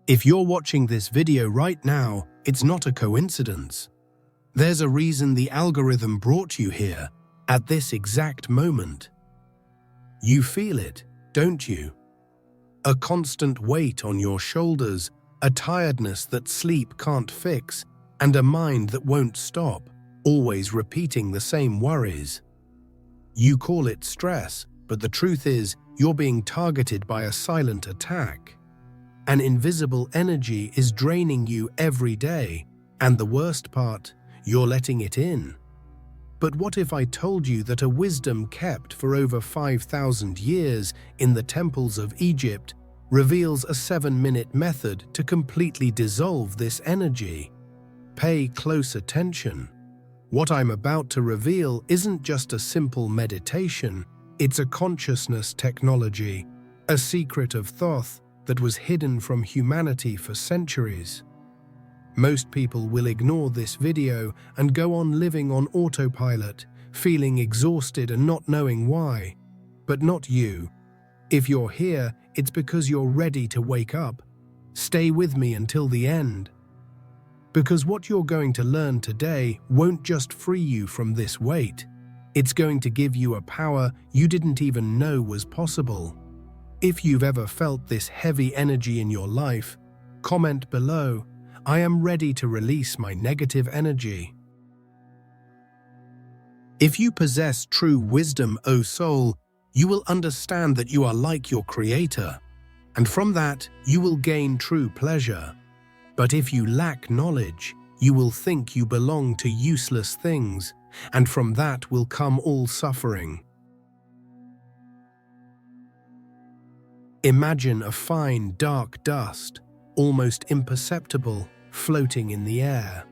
If you're watching this video right now, it's not a coincidence. There's a reason the algorithm brought you here, at this exact moment. You feel it, don't you? A constant weight on your shoulders, a tiredness that sleep can't fix, and a mind that won't stop, always repeating the same worries. You call it stress, but the truth is, you're being targeted by a silent attack. An invisible energy is draining you every day, and the worst part, you're letting it in. But what if I told you that a wisdom kept for over 5,000 years in the temples of Egypt reveals a 7-minute method to completely dissolve this energy? Pay close attention. What I'm about to reveal isn't just a simple meditation, it's a consciousness technology, a secret of Thoth that was hidden from humanity for centuries. Most people will ignore this video and go on living on autopilot, feeling exhausted and not knowing why. But not you. If you're here, it's because you're ready to wake up. Stay with me until the end. Because what you're going to learn today won't just free you from this weight. It's going to give you a power you didn't even know was possible. If you've ever felt this heavy energy in your life, comment below. I am ready to release my negative energy. If you possess true wisdom, O soul, you will understand that you are like your Creator, and from that you will gain true pleasure. But if you lack knowledge, you will think you belong to useless things, and from that will come all suffering. Imagine a fine, dark dust, almost imperceptible, floating in the air.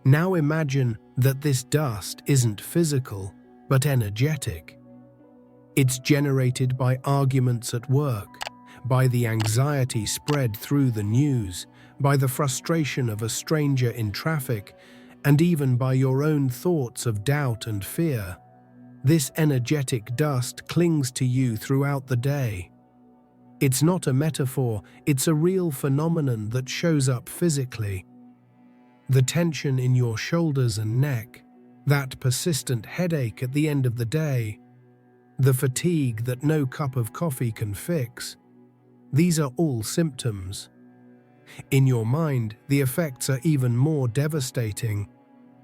Now imagine that this dust isn't physical, but energetic. It's generated by arguments at work, by the anxiety spread through the news, by the frustration of a stranger in traffic, and even by your own thoughts of doubt and fear. This energetic dust clings to you throughout the day. It's not a metaphor, it's a real phenomenon that shows up physically. The tension in your shoulders and neck, that persistent headache at the end of the day, the fatigue that no cup of coffee can fix. These are all symptoms. In your mind, the effects are even more devastating.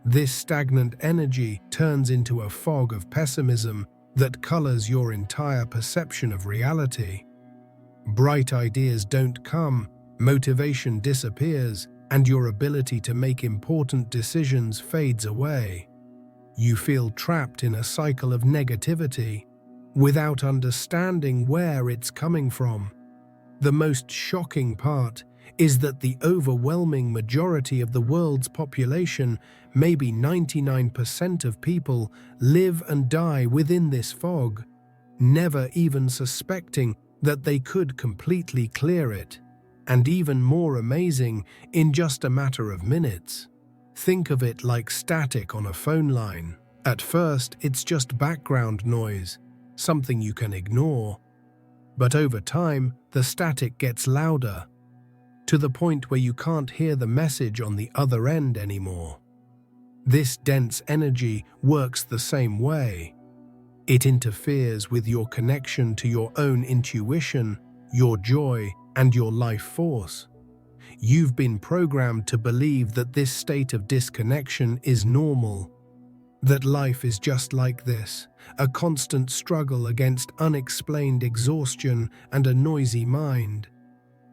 This stagnant energy turns into a fog of pessimism that colors your entire perception of reality. Bright ideas don't come, motivation disappears, and your ability to make important decisions fades away. You feel trapped in a cycle of negativity, without understanding where it's coming from. The most shocking part is that the overwhelming majority of the world's population, maybe 99% of people, live and die within this fog, never even suspecting that they could completely clear it, and even more amazing, in just a matter of minutes. Think of it like static on a phone line. At first, it's just background noise, something you can ignore. But over time, the static gets louder, to the point where you can't hear the message on the other end anymore. This dense energy works the same way. It interferes with your connection to your own intuition, your joy, and your life force. You've been programmed to believe that this state of disconnection is normal, that life is just like this, a constant struggle against unexplained exhaustion and a noisy mind.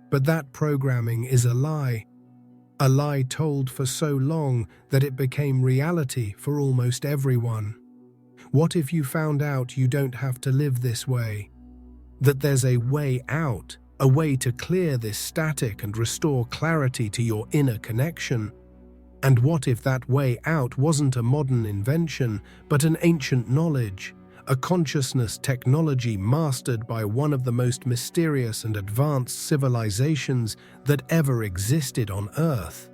But that programming is a lie told for so long that it became reality for almost everyone. What if you found out you don't have to live this way? That there's a way out, a way to clear this static and restore clarity to your inner connection? And what if that way out wasn't a modern invention, but an ancient knowledge, a consciousness technology mastered by one of the most mysterious and advanced civilizations that ever existed on Earth?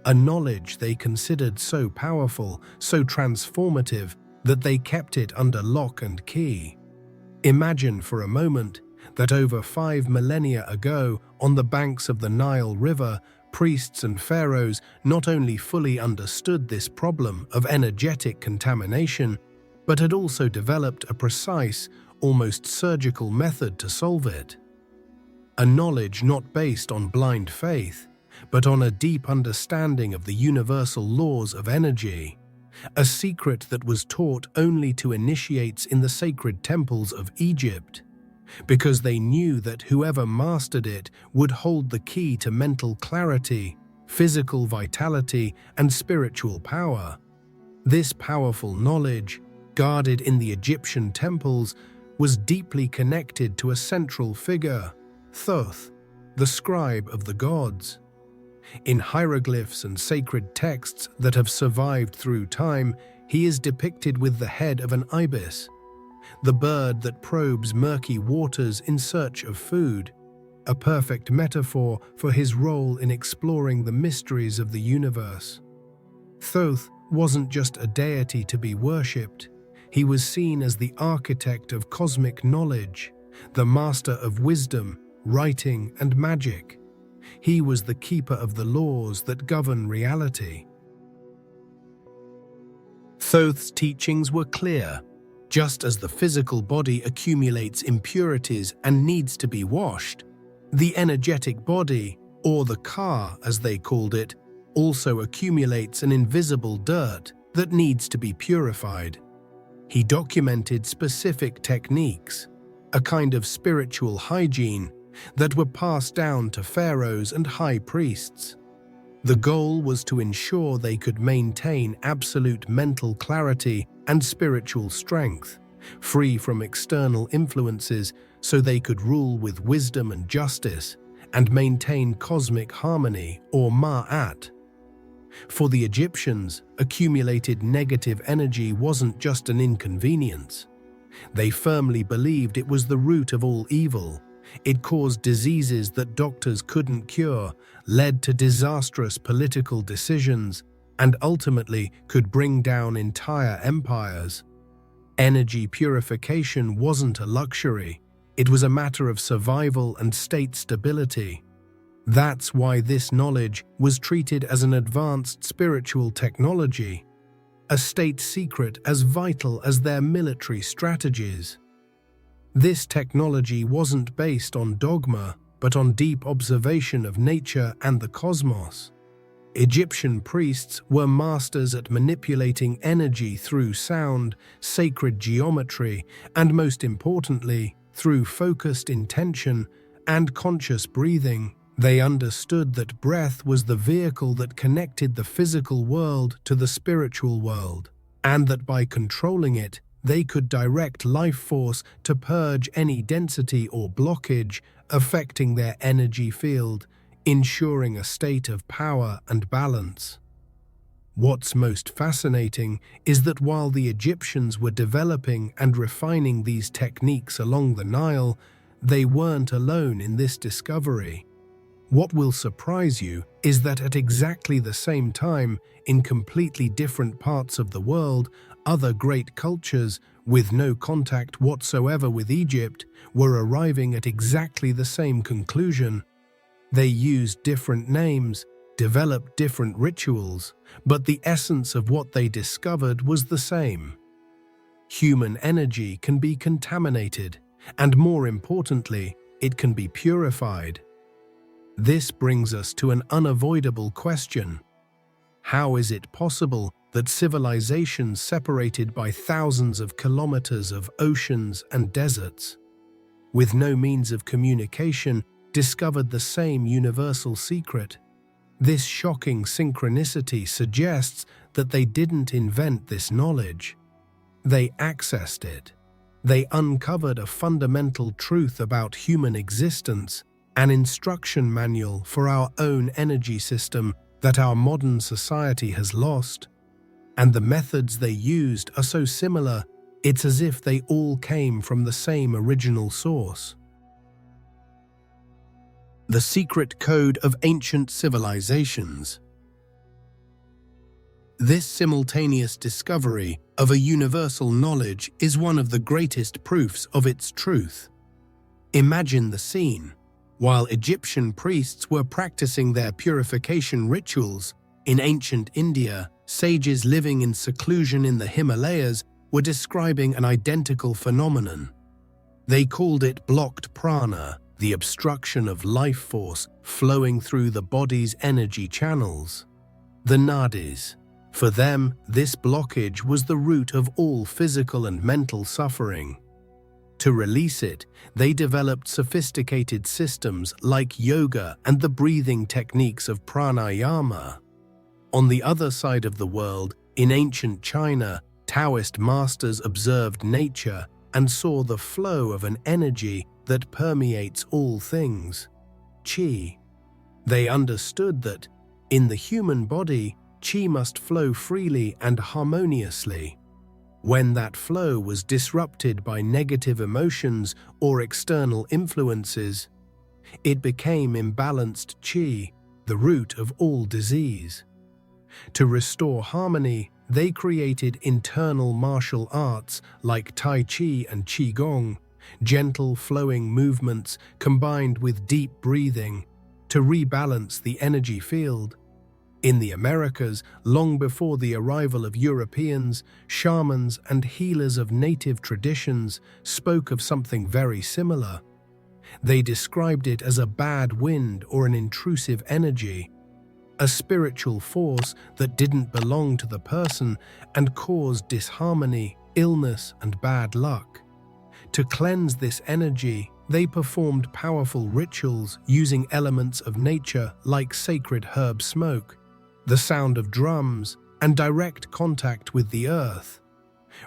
A knowledge they considered so powerful, so transformative, that they kept it under lock and key. Imagine for a moment that over 5 millennia ago, on the banks of the Nile River, priests and pharaohs not only fully understood this problem of energetic contamination, but had also developed a precise, almost surgical method to solve it. A knowledge not based on blind faith, but on a deep understanding of the universal laws of energy, a secret that was taught only to initiates in the sacred temples of Egypt, because they knew that whoever mastered it would hold the key to mental clarity, physical vitality, and spiritual power. This powerful knowledge, guarded in the Egyptian temples, was deeply connected to a central figure, Thoth, the scribe of the gods. In hieroglyphs and sacred texts that have survived through time, he is depicted with the head of an ibis, the bird that probes murky waters in search of food, a perfect metaphor for his role in exploring the mysteries of the universe. Thoth wasn't just a deity to be worshipped. He was seen as the architect of cosmic knowledge, the master of wisdom, writing, and magic. He was the keeper of the laws that govern reality. Thoth's teachings were clear. Just as the physical body accumulates impurities and needs to be washed, the energetic body, or the ka as they called it, also accumulates an invisible dirt that needs to be purified. He documented specific techniques, a kind of spiritual hygiene, that were passed down to pharaohs and high priests. The goal was to ensure they could maintain absolute mental clarity and spiritual strength, free from external influences, so they could rule with wisdom and justice and maintain cosmic harmony, or ma'at. For the Egyptians, accumulated negative energy wasn't just an inconvenience. They firmly believed it was the root of all evil. It caused diseases that doctors couldn't cure, led to disastrous political decisions, and ultimately could bring down entire empires. Energy purification wasn't a luxury. It was a matter of survival and state stability. That's why this knowledge was treated as an advanced spiritual technology, a state secret as vital as their military strategies. This technology wasn't based on dogma, but on deep observation of nature and the cosmos. Egyptian priests were masters at manipulating energy through sound, sacred geometry, and most importantly, through focused intention and conscious breathing. They understood that breath was the vehicle that connected the physical world to the spiritual world, and that by controlling it, they could direct life force to purge any density or blockage affecting their energy field, ensuring a state of power and balance. What's most fascinating is that while the Egyptians were developing and refining these techniques along the Nile, they weren't alone in this discovery. What will surprise you is that at exactly the same time, in completely different parts of the world, other great cultures, with no contact whatsoever with Egypt, were arriving at exactly the same conclusion. They used different names, developed different rituals, but the essence of what they discovered was the same. Human energy can be contaminated, and more importantly, it can be purified. This brings us to an unavoidable question. How is it possible that civilizations separated by thousands of kilometers of oceans and deserts, with no means of communication, discovered the same universal secret? This shocking synchronicity suggests that they didn't invent this knowledge. They accessed it. They uncovered a fundamental truth about human existence, an instruction manual for our own energy system that our modern society has lost. And the methods they used are so similar, it's as if they all came from the same original source. The secret code of ancient civilizations. This simultaneous discovery of a universal knowledge is one of the greatest proofs of its truth. Imagine the scene. While Egyptian priests were practicing their purification rituals, in ancient India, sages living in seclusion in the Himalayas were describing an identical phenomenon. They called it blocked prana, the obstruction of life force flowing through the body's energy channels. The nadis. For them, this blockage was the root of all physical and mental suffering. To release it, they developed sophisticated systems like yoga and the breathing techniques of pranayama. On the other side of the world, in ancient China, Taoist masters observed nature and saw the flow of an energy that permeates all things, qi. They understood that, in the human body, qi must flow freely and harmoniously. When that flow was disrupted by negative emotions or external influences, it became imbalanced qi, the root of all disease. To restore harmony, they created internal martial arts like Tai Chi and Qigong, gentle flowing movements combined with deep breathing to rebalance the energy field. In the Americas, long before the arrival of Europeans, shamans and healers of native traditions spoke of something very similar. They described it as a bad wind or an intrusive energy, a spiritual force that didn't belong to the person and caused disharmony, illness, and bad luck. To cleanse this energy, they performed powerful rituals using elements of nature like sacred herb smoke, the sound of drums, and direct contact with the earth.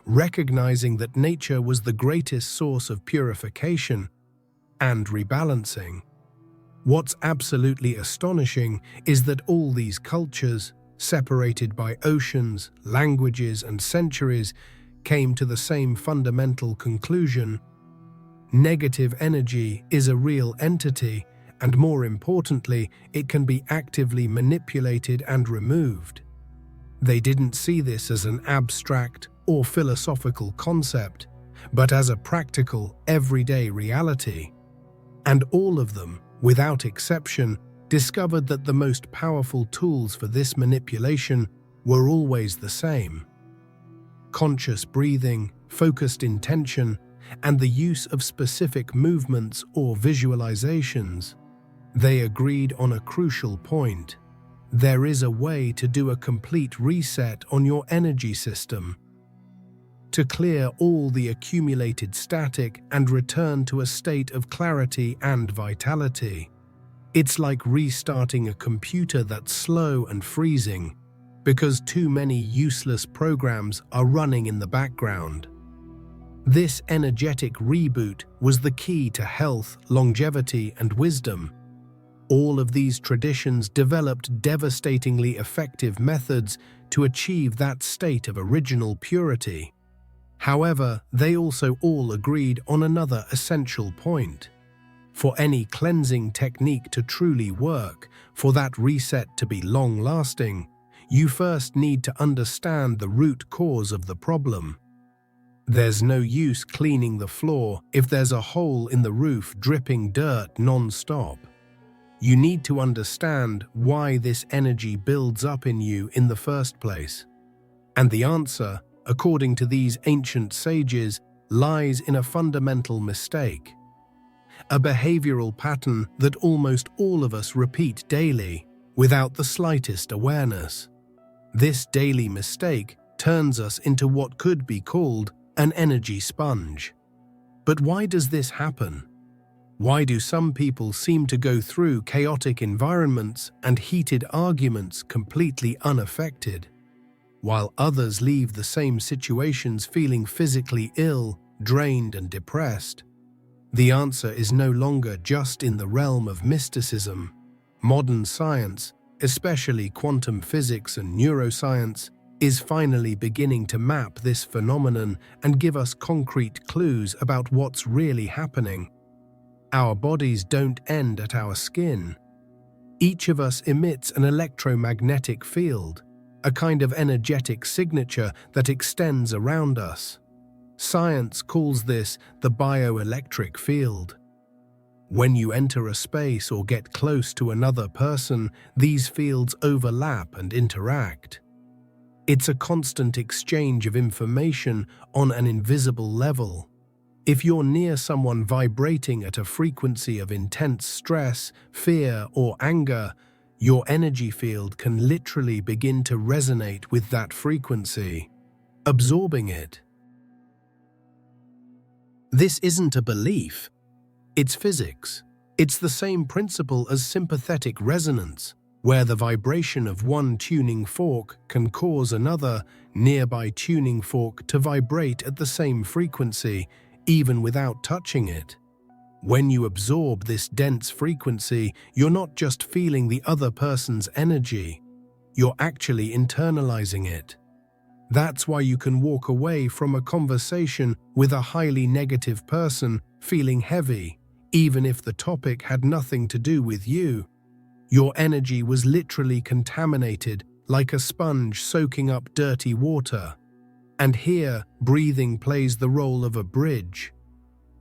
Recognizing that nature was the greatest source of purification and rebalancing. What's absolutely astonishing is that all these cultures, separated by oceans, languages, and centuries, came to the same fundamental conclusion. Negative energy is a real entity, and more importantly, it can be actively manipulated and removed. They didn't see this as an abstract or philosophical concept, but as a practical, everyday reality. And all of them, without exception, discovered that the most powerful tools for this manipulation were always the same: conscious breathing, focused intention, and the use of specific movements or visualizations. They agreed on a crucial point. There is a way to do a complete reset on your energy system, to clear all the accumulated static and return to a state of clarity and vitality. It's like restarting a computer that's slow and freezing because too many useless programs are running in the background. This energetic reboot was the key to health, longevity, and wisdom. All of these traditions developed devastatingly effective methods to achieve that state of original purity. However, they also all agreed on another essential point. For any cleansing technique to truly work, for that reset to be long-lasting, you first need to understand the root cause of the problem. There's no use cleaning the floor if there's a hole in the roof dripping dirt non-stop. You need to understand why this energy builds up in you in the first place. And the answer, according to these ancient sages, lies in a fundamental mistake. A behavioral pattern that almost all of us repeat daily, without the slightest awareness. This daily mistake turns us into what could be called an energy sponge. But why does this happen? Why do some people seem to go through chaotic environments and heated arguments completely unaffected, while others leave the same situations feeling physically ill, drained, and depressed? The answer is no longer just in the realm of mysticism. Modern science, especially quantum physics and neuroscience, is finally beginning to map this phenomenon and give us concrete clues about what's really happening. Our bodies don't end at our skin. Each of us emits an electromagnetic field, a kind of energetic signature that extends around us. Science calls this the bioelectric field. When you enter a space or get close to another person, these fields overlap and interact. It's a constant exchange of information on an invisible level. If you're near someone vibrating at a frequency of intense stress, fear, or anger, your energy field can literally begin to resonate with that frequency, absorbing it. This isn't a belief. It's physics. It's the same principle as sympathetic resonance, where the vibration of one tuning fork can cause another nearby tuning fork to vibrate at the same frequency, even without touching it. When you absorb this dense frequency, you're not just feeling the other person's energy, you're actually internalizing it. That's why you can walk away from a conversation with a highly negative person feeling heavy, even if the topic had nothing to do with you. Your energy was literally contaminated, like a sponge soaking up dirty water. And here, breathing plays the role of a bridge,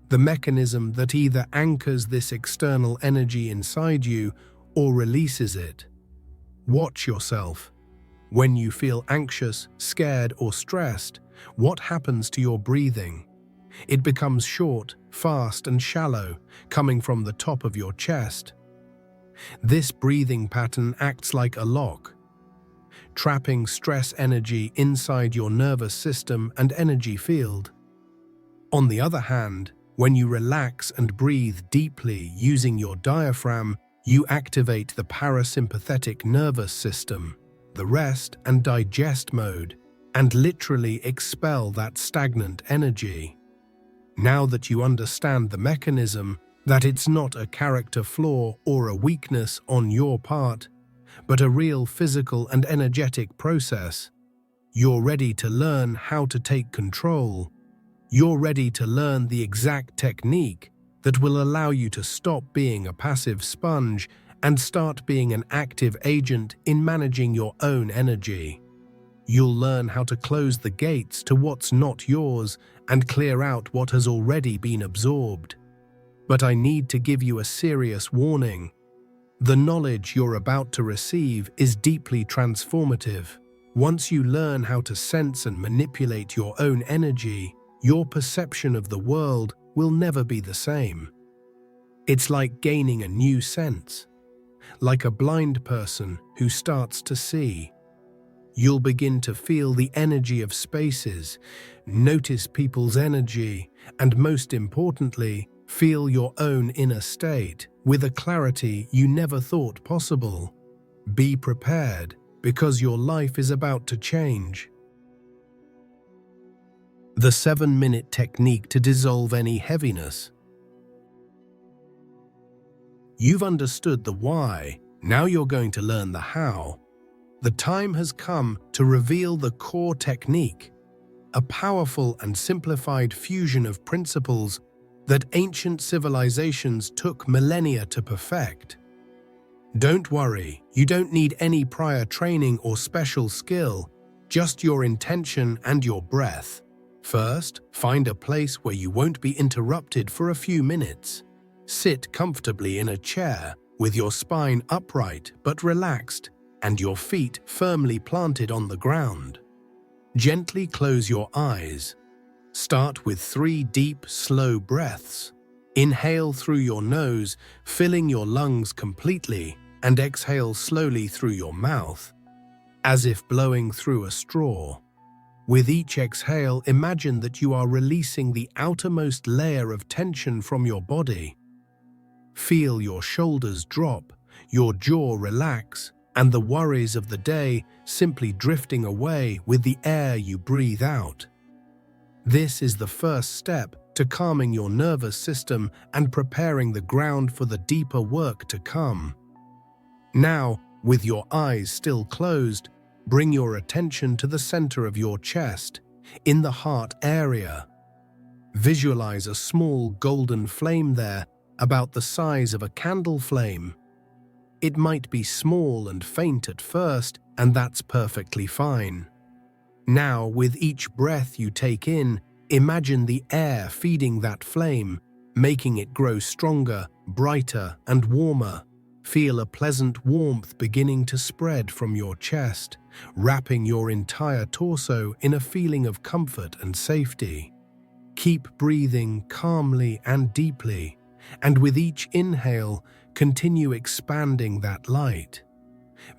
the mechanism that either anchors this external energy inside you or releases it. Watch yourself. When you feel anxious, scared, or stressed, what happens to your breathing? It becomes short, fast, and shallow, coming from the top of your chest. This breathing pattern acts like a lock, trapping stress energy inside your nervous system and energy field. On the other hand, when you relax and breathe deeply using your diaphragm, you activate the parasympathetic nervous system, the rest and digest mode, and literally expel that stagnant energy. Now that you understand the mechanism, that it's not a character flaw or a weakness on your part, but a real physical and energetic process, you're ready to learn how to take control. You're ready to learn the exact technique that will allow you to stop being a passive sponge and start being an active agent in managing your own energy. You'll learn how to close the gates to what's not yours and clear out what has already been absorbed. But I need to give you a serious warning. The knowledge you're about to receive is deeply transformative. Once you learn how to sense and manipulate your own energy, your perception of the world will never be the same. It's like gaining a new sense, like a blind person who starts to see. You'll begin to feel the energy of spaces, notice people's energy, and most importantly, feel your own inner state with a clarity you never thought possible. Be prepared, because your life is about to change. The 7-minute technique to dissolve any heaviness. You've understood the why, now you're going to learn the how. The time has come to reveal the core technique, a powerful and simplified fusion of principles that ancient civilizations took millennia to perfect. Don't worry, you don't need any prior training or special skill, just your intention and your breath. First, find a place where you won't be interrupted for a few minutes. Sit comfortably in a chair, with your spine upright but relaxed, and your feet firmly planted on the ground. Gently close your eyes. Start with 3 deep, slow breaths. Inhale through your nose, filling your lungs completely, and exhale slowly through your mouth, as if blowing through a straw. With each exhale, imagine that you are releasing the outermost layer of tension from your body. Feel your shoulders drop, your jaw relax, and the worries of the day simply drifting away with the air you breathe out. This is the first step to calming your nervous system and preparing the ground for the deeper work to come. Now, with your eyes still closed, bring your attention to the center of your chest, in the heart area. Visualize a small golden flame there, about the size of a candle flame. It might be small and faint at first, and that's perfectly fine. Now, with each breath you take in, imagine the air feeding that flame, making it grow stronger, brighter, and warmer. Feel a pleasant warmth beginning to spread from your chest, wrapping your entire torso in a feeling of comfort and safety. Keep breathing calmly and deeply, and with each inhale, continue expanding that light.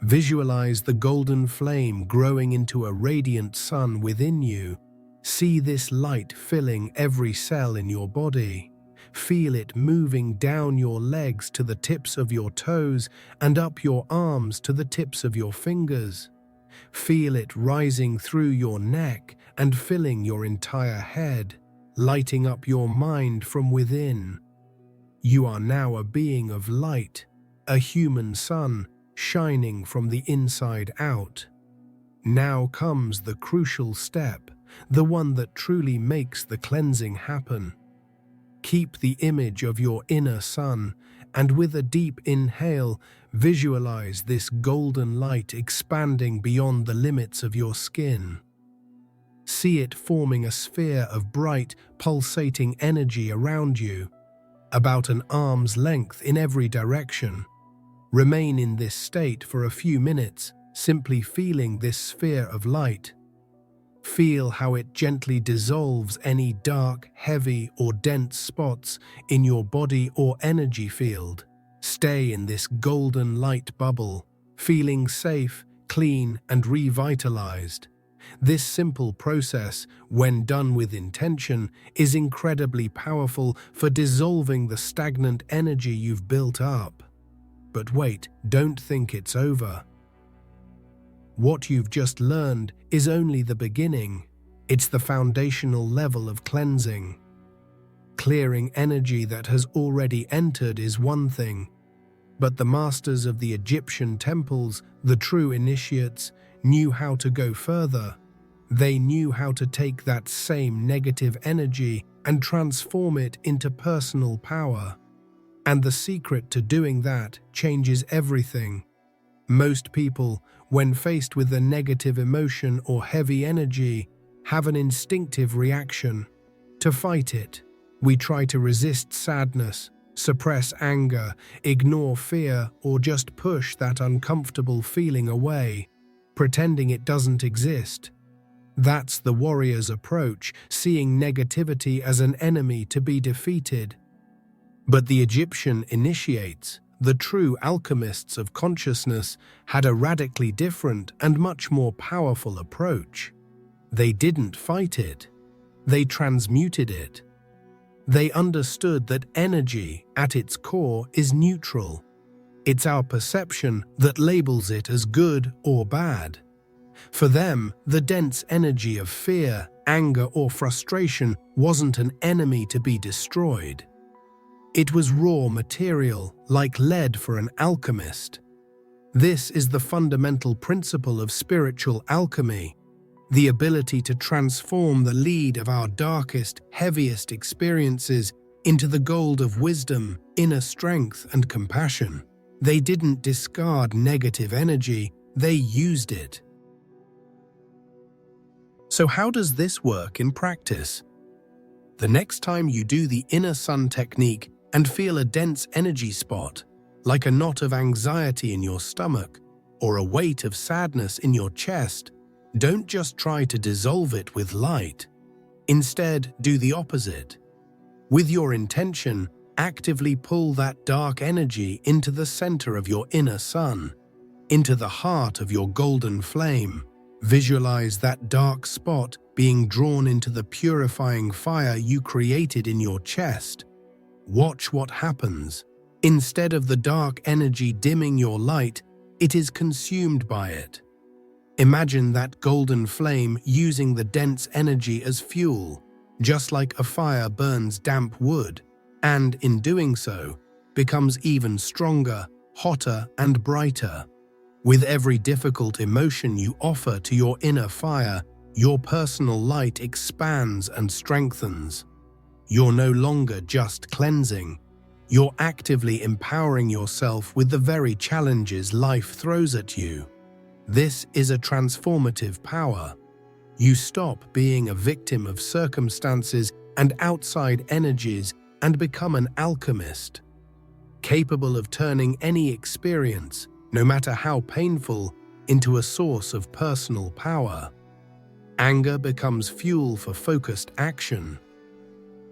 Visualize the golden flame growing into a radiant sun within you. See this light filling every cell in your body. Feel it moving down your legs to the tips of your toes and up your arms to the tips of your fingers. Feel it rising through your neck and filling your entire head, lighting up your mind from within. You are now a being of light, a human sun, shining from the inside out. Now comes the crucial step, the one that truly makes the cleansing happen. Keep the image of your inner sun, and with a deep inhale, visualize this golden light expanding beyond the limits of your skin. See it forming a sphere of bright, pulsating energy around you, about an arm's length in every direction. Remain in this state for a few minutes, simply feeling this sphere of light. Feel how it gently dissolves any dark, heavy, or dense spots in your body or energy field. Stay in this golden light bubble, feeling safe, clean, and revitalized. This simple process, when done with intention, is incredibly powerful for dissolving the stagnant energy you've built up. But wait, don't think it's over. What you've just learned is only the beginning. It's the foundational level of cleansing. Clearing energy that has already entered is one thing, but the masters of the Egyptian temples, the true initiates, knew how to go further. They knew how to take that same negative energy and transform it into personal power. And the secret to doing that changes everything. Most people, when faced with a negative emotion or heavy energy, have an instinctive reaction. To fight it, we try to resist sadness, suppress anger, ignore fear, or just push that uncomfortable feeling away, pretending it doesn't exist. That's the warrior's approach, seeing negativity as an enemy to be defeated. But the Egyptian initiates, the true alchemists of consciousness, had a radically different and much more powerful approach. They didn't fight it. They transmuted it. They understood that energy, at its core, is neutral. It's our perception that labels it as good or bad. For them, the dense energy of fear, anger, or frustration wasn't an enemy to be destroyed. It was raw material, like lead for an alchemist. This is the fundamental principle of spiritual alchemy, the ability to transform the lead of our darkest, heaviest experiences into the gold of wisdom, inner strength, and compassion. They didn't discard negative energy, they used it. So how does this work in practice? The next time you do the inner sun technique and feel a dense energy spot, like a knot of anxiety in your stomach or a weight of sadness in your chest, don't just try to dissolve it with light. Instead, do the opposite. With your intention, actively pull that dark energy into the center of your inner sun, into the heart of your golden flame. Visualize that dark spot being drawn into the purifying fire you created in your chest. Watch what happens. Instead of the dark energy dimming your light, it is consumed by it. Imagine that golden flame using the dense energy as fuel, just like a fire burns damp wood, and in doing so, becomes even stronger, hotter, and brighter. With every difficult emotion you offer to your inner fire, your personal light expands and strengthens. You're no longer just cleansing. You're actively empowering yourself with the very challenges life throws at you. This is a transformative power. You stop being a victim of circumstances and outside energies and become an alchemist, capable of turning any experience, no matter how painful, into a source of personal power. Anger becomes fuel for focused action.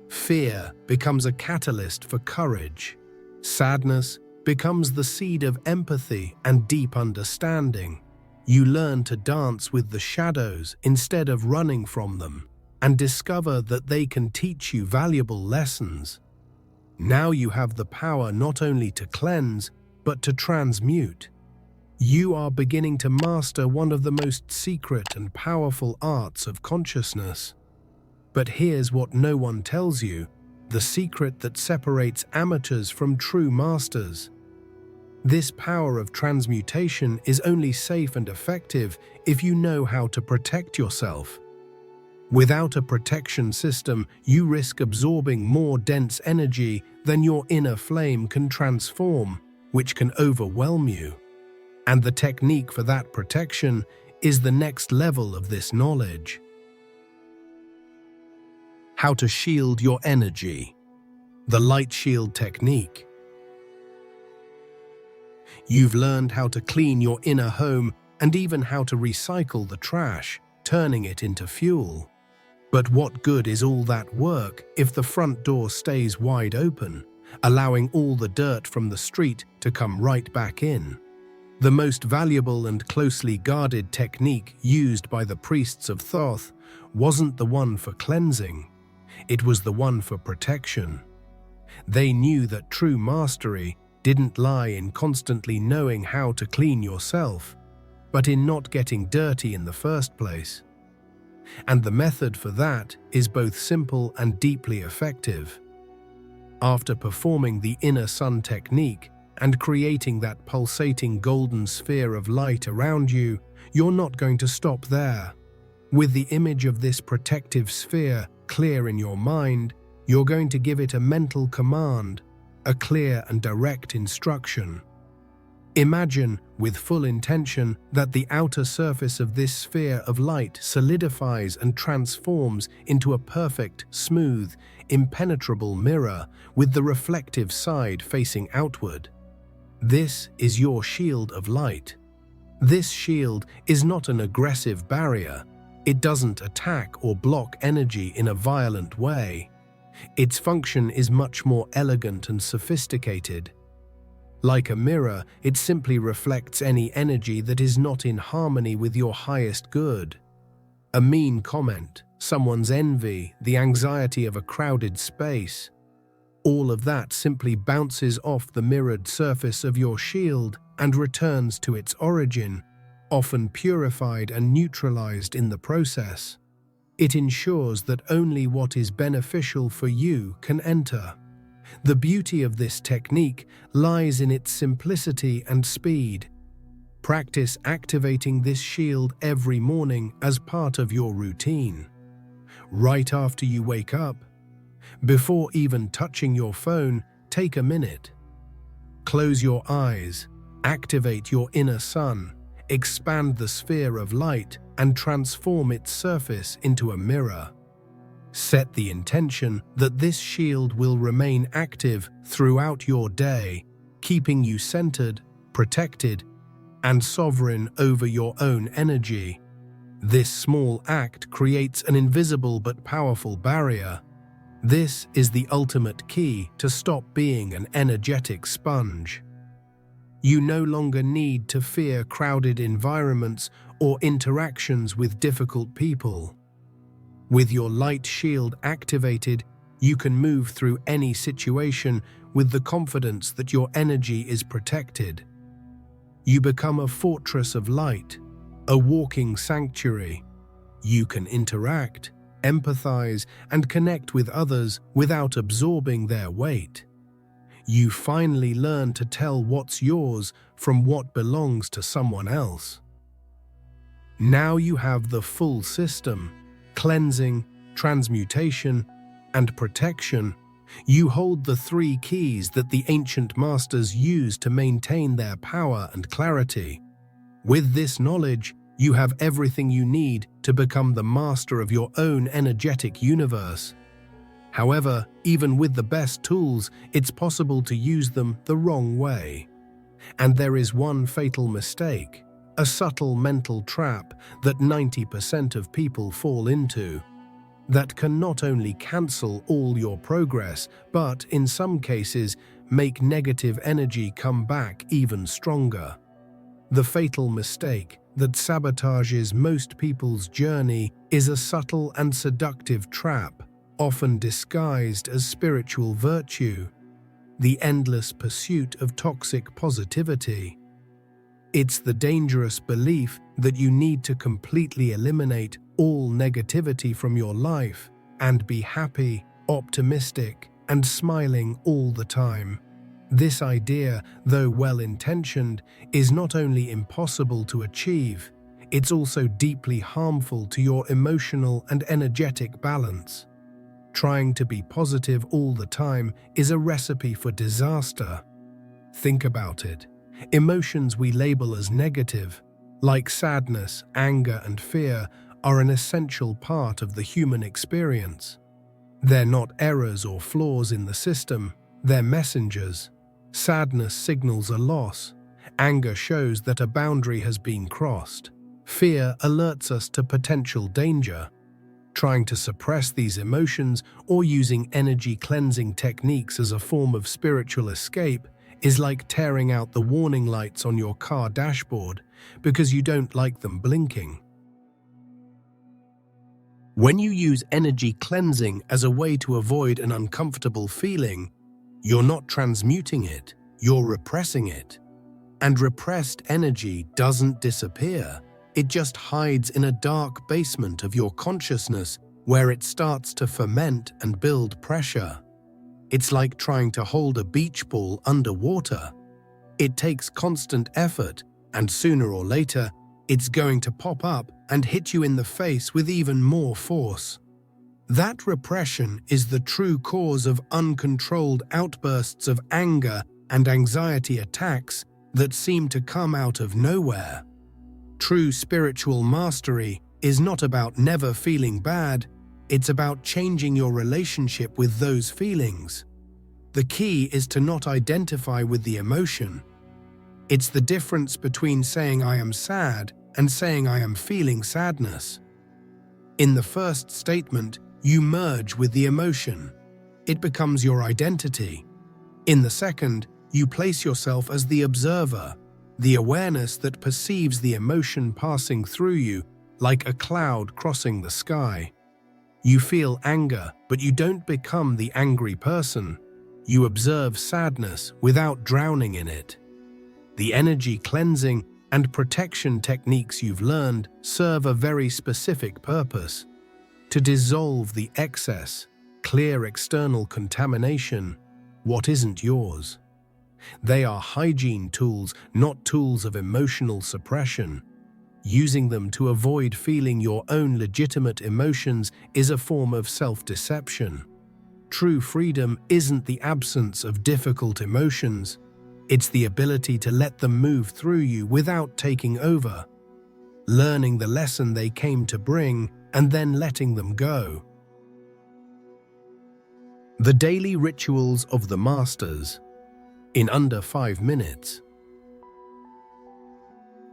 Fear becomes a catalyst for courage. Sadness becomes the seed of empathy and deep understanding. You learn to dance with the shadows instead of running from them, and discover that they can teach you valuable lessons. Now you have the power not only to cleanse, but to transmute. You are beginning to master one of the most secret and powerful arts of consciousness. But here's what no one tells you, the secret that separates amateurs from true masters. This power of transmutation is only safe and effective if you know how to protect yourself. Without a protection system, you risk absorbing more dense energy than your inner flame can transform, which can overwhelm you. And the technique for that protection is the next level of this knowledge. How to shield your energy. The light shield technique. You've learned how to clean your inner home and even how to recycle the trash, turning it into fuel. But what good is all that work if the front door stays wide open, allowing all the dirt from the street to come right back in? The most valuable and closely guarded technique used by the priests of Thoth wasn't the one for cleansing, it was the one for protection. They knew that true mastery didn't lie in constantly knowing how to clean yourself, but in not getting dirty in the first place. And the method for that is both simple and deeply effective. After performing the inner sun technique and creating that pulsating golden sphere of light around you, you're not going to stop there. With the image of this protective sphere clear in your mind, you're going to give it a mental command, a clear and direct instruction. Imagine, with full intention, that the outer surface of this sphere of light solidifies and transforms into a perfect, smooth, impenetrable mirror with the reflective side facing outward. This is your shield of light. This shield is not an aggressive barrier. It doesn't attack or block energy in a violent way. Its function is much more elegant and sophisticated. Like a mirror, it simply reflects any energy that is not in harmony with your highest good. A mean comment, someone's envy, the anxiety of a crowded space. All of that simply bounces off the mirrored surface of your shield and returns to its origin, often purified and neutralized in the process. It ensures that only what is beneficial for you can enter. The beauty of this technique lies in its simplicity and speed. Practice activating this shield every morning as part of your routine. Right after you wake up, before even touching your phone, take a minute. Close your eyes, activate your inner sun, expand the sphere of light, and transform its surface into a mirror. Set the intention that this shield will remain active throughout your day, keeping you centered, protected, and sovereign over your own energy. This small act creates an invisible but powerful barrier. This is the ultimate key to stop being an energetic sponge. You no longer need to fear crowded environments or interactions with difficult people. With your light shield activated, you can move through any situation with the confidence that your energy is protected. You become a fortress of light, a walking sanctuary. You can interact, empathize, and connect with others without absorbing their weight. You finally learn to tell what's yours from what belongs to someone else. Now you have the full system: cleansing, transmutation, and protection. You hold the three keys that the ancient masters used to maintain their power and clarity. With this knowledge, you have everything you need to become the master of your own energetic universe. However, even with the best tools, it's possible to use them the wrong way. And there is one fatal mistake, a subtle mental trap that 90% of people fall into, that can not only cancel all your progress, but in some cases make negative energy come back even stronger. The fatal mistake that sabotages most people's journey is a subtle and seductive trap, often disguised as spiritual virtue, the endless pursuit of toxic positivity. It's the dangerous belief that you need to completely eliminate all negativity from your life and be happy, optimistic, and smiling all the time. This idea, though well-intentioned, is not only impossible to achieve, it's also deeply harmful to your emotional and energetic balance. Trying to be positive all the time is a recipe for disaster. Think about it. Emotions we label as negative, like sadness, anger, and fear, are an essential part of the human experience. They're not errors or flaws in the system, they're messengers. Sadness signals a loss. Anger shows that a boundary has been crossed. Fear alerts us to potential danger. Trying to suppress these emotions or using energy cleansing techniques as a form of spiritual escape is like tearing out the warning lights on your car dashboard because you don't like them blinking. When you use energy cleansing as a way to avoid an uncomfortable feeling, you're not transmuting it, you're repressing it. And repressed energy doesn't disappear. It just hides in a dark basement of your consciousness where it starts to ferment and build pressure. It's like trying to hold a beach ball underwater. It takes constant effort, and sooner or later, it's going to pop up and hit you in the face with even more force. That repression is the true cause of uncontrolled outbursts of anger and anxiety attacks that seem to come out of nowhere. True spiritual mastery is not about never feeling bad, it's about changing your relationship with those feelings. The key is to not identify with the emotion. It's the difference between saying I am sad and saying I am feeling sadness. In the first statement, you merge with the emotion. It becomes your identity. In the second, you place yourself as the observer, the awareness that perceives the emotion passing through you like a cloud crossing the sky. You feel anger, but you don't become the angry person. You observe sadness without drowning in it. The energy cleansing and protection techniques you've learned serve a very specific purpose: to dissolve the excess, clear external contamination, what isn't yours. They are hygiene tools, not tools of emotional suppression. Using them to avoid feeling your own legitimate emotions is a form of self-deception. True freedom isn't the absence of difficult emotions. It's the ability to let them move through you without taking over, learning the lesson they came to bring, and then letting them go. The daily rituals of the masters, in under 5 minutes.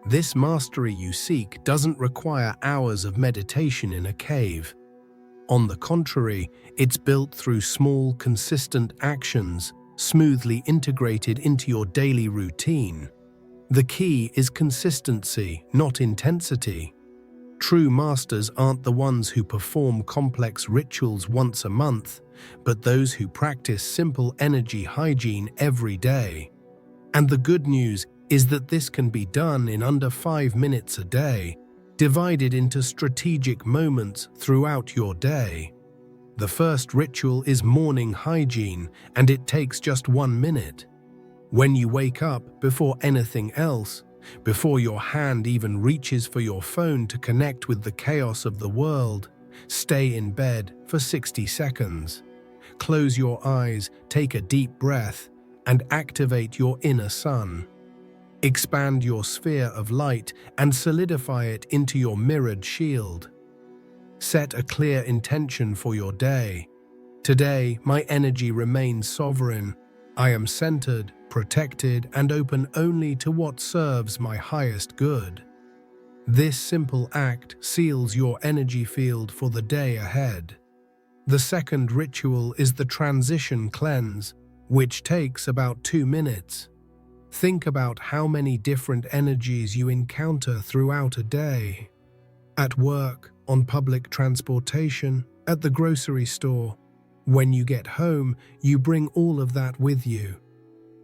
This mastery you seek doesn't require hours of meditation in a cave. On the contrary, it's built through small, consistent actions, smoothly integrated into your daily routine. The key is consistency, not intensity. True masters aren't the ones who perform complex rituals once a month, but those who practice simple energy hygiene every day. And the good news is that this can be done in under 5 minutes a day, divided into strategic moments throughout your day. The first ritual is morning hygiene, and it takes just 1 minute. When you wake up, before anything else, before your hand even reaches for your phone to connect with the chaos of the world, stay in bed for 60 seconds. Close your eyes, take a deep breath, and activate your inner sun. Expand your sphere of light and solidify it into your mirrored shield. Set a clear intention for your day. Today, my energy remains sovereign. I am centered, protected, and open only to what serves my highest good. This simple act seals your energy field for the day ahead. The second ritual is the transition cleanse, which takes about 2 minutes. Think about how many different energies you encounter throughout a day. At work, on public transportation, at the grocery store. When you get home, you bring all of that with you.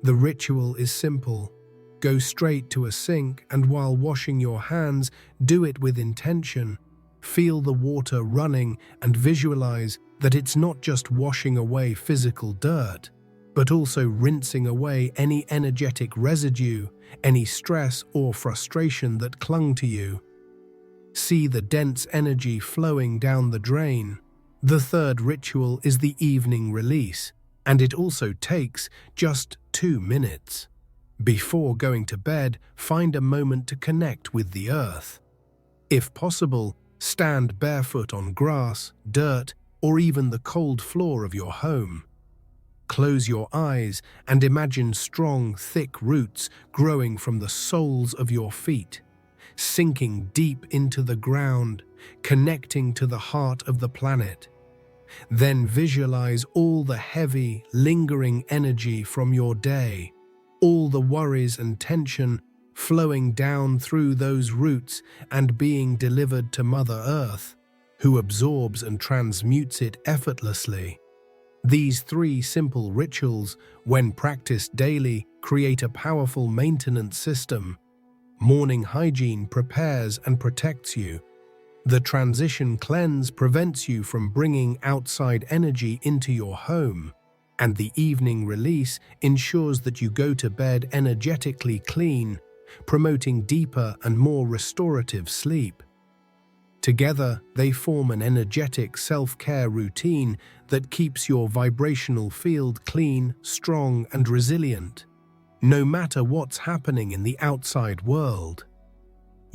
The ritual is simple. Go straight to a sink, and while washing your hands, do it with intention. Feel the water running and visualize that it's not just washing away physical dirt, but also rinsing away any energetic residue, any stress or frustration that clung to you. See the dense energy flowing down the drain. The third ritual is the evening release, and it also takes just 2 minutes. Before going to bed, find a moment to connect with the earth. If possible, stand barefoot on grass, dirt, or even the cold floor of your home. Close your eyes and imagine strong, thick roots growing from the soles of your feet, sinking deep into the ground, connecting to the heart of the planet. Then visualize all the heavy, lingering energy from your day, all the worries and tension flowing down through those roots and being delivered to Mother Earth, who absorbs and transmutes it effortlessly. These 3 simple rituals, when practiced daily, create a powerful maintenance system. Morning hygiene prepares and protects you. The transition cleanse prevents you from bringing outside energy into your home, and the evening release ensures that you go to bed energetically clean, promoting deeper and more restorative sleep. Together, they form an energetic self-care routine that keeps your vibrational field clean, strong, and resilient, no matter what's happening in the outside world.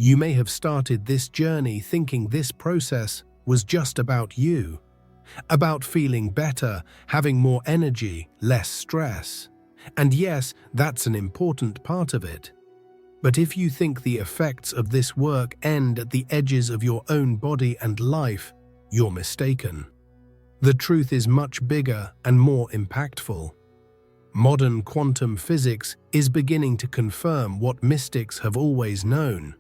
You may have started this journey thinking this process was just about you, about feeling better, having more energy, less stress. And yes, that's an important part of it. But if you think the effects of this work end at the edges of your own body and life, you're mistaken. The truth is much bigger and more impactful. Modern quantum physics is beginning to confirm what mystics have always known.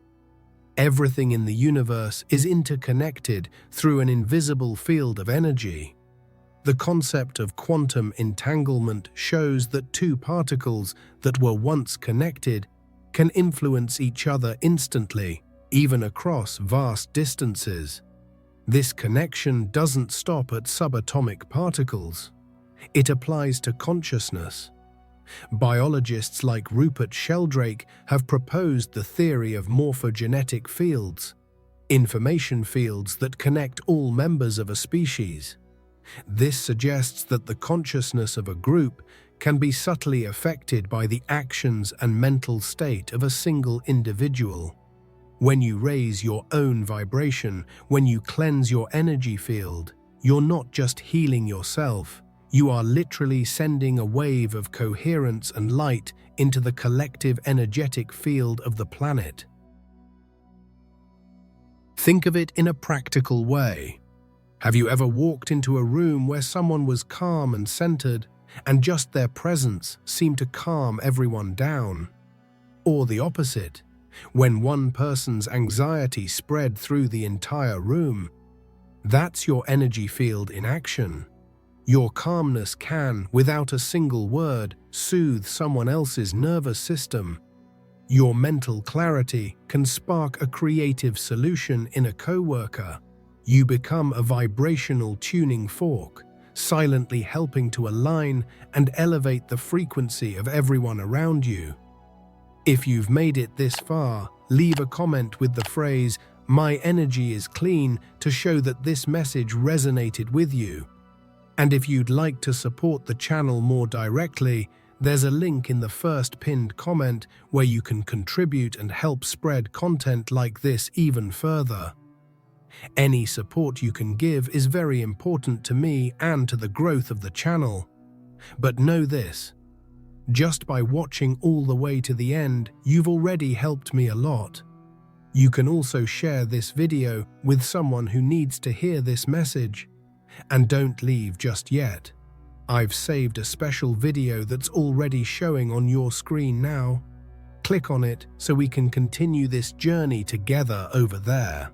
Everything in the universe is interconnected through an invisible field of energy. The concept of quantum entanglement shows that 2 particles that were once connected can influence each other instantly, even across vast distances. This connection doesn't stop at subatomic particles. It applies to consciousness. Biologists like Rupert Sheldrake have proposed the theory of morphogenetic fields, information fields that connect all members of a species. This suggests that the consciousness of a group can be subtly affected by the actions and mental state of a single individual. When you raise your own vibration, when you cleanse your energy field, you're not just healing yourself. You are literally sending a wave of coherence and light into the collective energetic field of the planet. Think of it in a practical way. Have you ever walked into a room where someone was calm and centered, and just their presence seemed to calm everyone down? Or the opposite, when one person's anxiety spread through the entire room? That's your energy field in action. Your calmness can, without a single word, soothe someone else's nervous system. Your mental clarity can spark a creative solution in a coworker. You become a vibrational tuning fork, silently helping to align and elevate the frequency of everyone around you. If you've made it this far, leave a comment with the phrase, "My energy is clean," to show that this message resonated with you. And if you'd like to support the channel more directly, there's a link in the first pinned comment where you can contribute and help spread content like this even further. Any support you can give is very important to me and to the growth of the channel. But know this, just by watching all the way to the end, you've already helped me a lot. You can also share this video with someone who needs to hear this message. And don't leave just yet. I've saved a special video that's already showing on your screen now. Click on it so we can continue this journey together over there.